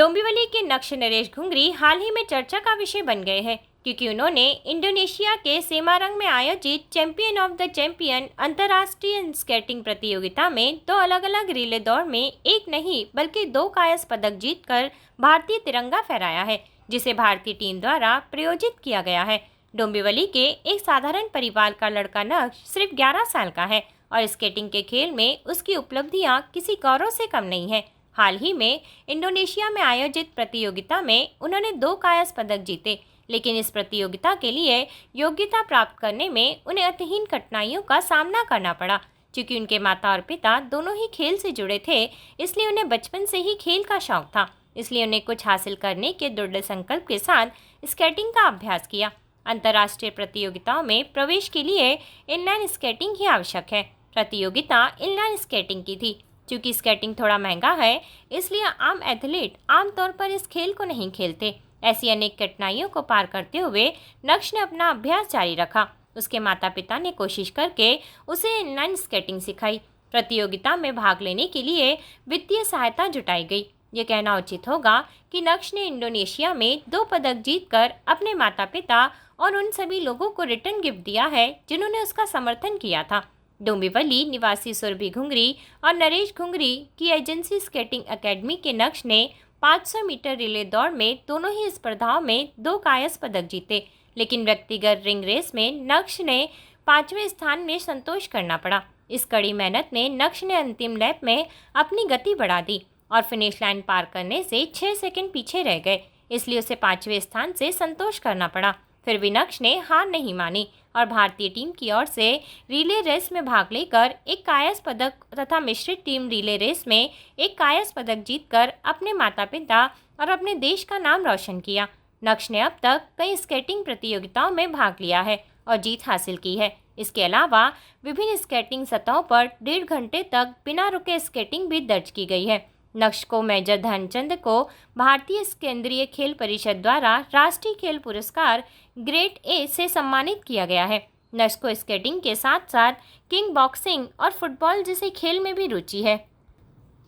डोंबिवली के नक्श नरेश घुंगरी हाल ही में चर्चा का विषय बन गए हैं क्योंकि उन्होंने इंडोनेशिया के सेमारंग में आयोजित चैंपियन ऑफ द चैंपियन अंतर्राष्ट्रीय स्केटिंग प्रतियोगिता में दो अलग अलग रिले दौड़ में एक नहीं बल्कि दो कायस पदक जीतकर भारतीय तिरंगा फहराया है, जिसे भारतीय टीम द्वारा प्रायोजित किया गया है। डोंबिवली के एक साधारण परिवार का लड़का नक्श सिर्फ 11 साल का है और स्केटिंग के खेल में उसकी उपलब्धियां किसी गौरव से कम नहीं है। हाल ही में इंडोनेशिया में आयोजित प्रतियोगिता में उन्होंने दो कायस पदक जीते, लेकिन इस प्रतियोगिता के लिए योग्यता प्राप्त करने में उन्हें अतिहीन कठिनाइयों का सामना करना पड़ा। क्योंकि उनके माता और पिता दोनों ही खेल से जुड़े थे, इसलिए उन्हें बचपन से ही खेल का शौक था। इसलिए उन्हें कुछ हासिल करने के दृढ़ संकल्प के साथ स्केटिंग का अभ्यास किया। अंतर्राष्ट्रीय प्रतियोगिताओं में प्रवेश के लिए इनलाइन स्केटिंग ही आवश्यक है। प्रतियोगिता इनलाइन स्केटिंग की थी। क्योंकि स्केटिंग थोड़ा महंगा है, इसलिए आम एथलीट आमतौर पर इस खेल को नहीं खेलते। ऐसी अनेक कठिनाइयों को पार करते हुए नक्श ने अपना अभ्यास जारी रखा। उसके माता पिता ने कोशिश करके उसे इनलाइन स्केटिंग सिखाई। प्रतियोगिता में भाग लेने के लिए वित्तीय सहायता जुटाई गई। ये कहना उचित होगा कि नक्श ने इंडोनेशिया में 2 पदक जीतकर अपने माता पिता और उन सभी लोगों को रिटर्न गिफ्ट दिया है जिन्होंने उसका समर्थन किया था। डोंबिवली निवासी सुरभि घुंगरी और नरेश घुंगरी की एजेंसी स्केटिंग एकेडमी के नक्श ने 500 मीटर रिले दौड़ में दोनों ही स्पर्धाओं में 2 कायस पदक जीते, लेकिन व्यक्तिगत रिंग रेस में नक्श ने 5वें स्थान में संतोष करना पड़ा। इस कड़ी मेहनत ने नक्श ने अंतिम लैप में अपनी गति बढ़ा दी और फिनिश लाइन पार करने से 6 सेकंड पीछे रह गए, इसलिए उसे 5वें स्थान से संतोष करना पड़ा। फिर भी नक्श ने हार नहीं मानी और भारतीय टीम की ओर से रिले रेस में भाग लेकर एक कायस पदक तथा मिश्रित टीम रिले रेस में एक कायस पदक जीतकर अपने माता पिता और अपने देश का नाम रोशन किया। नक्श ने अब तक कई स्केटिंग प्रतियोगिताओं में भाग लिया है और जीत हासिल की है। इसके अलावा विभिन्न स्केटिंग सतहों पर 1.5 घंटे तक बिना रुके स्केटिंग भी दर्ज की गई है। नक्श को मेजर ध्यानचंद को भारतीय केंद्रीय खेल परिषद द्वारा राष्ट्रीय खेल पुरस्कार ग्रेड ए से सम्मानित किया गया है। नक्श को स्केटिंग के साथ साथ किंग बॉक्सिंग और फुटबॉल जैसे खेल में भी रुचि है।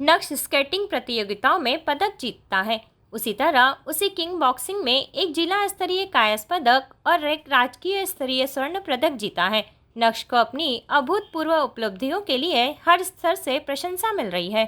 नक्श स्केटिंग प्रतियोगिताओं में पदक जीतता है, उसी तरह उसे किंग बॉक्सिंग में एक जिला स्तरीय कायस पदक और एक राजकीय स्तरीय स्वर्ण पदक जीता है। नक्श को अपनी अभूतपूर्व उपलब्धियों के लिए हर स्तर से प्रशंसा मिल रही है।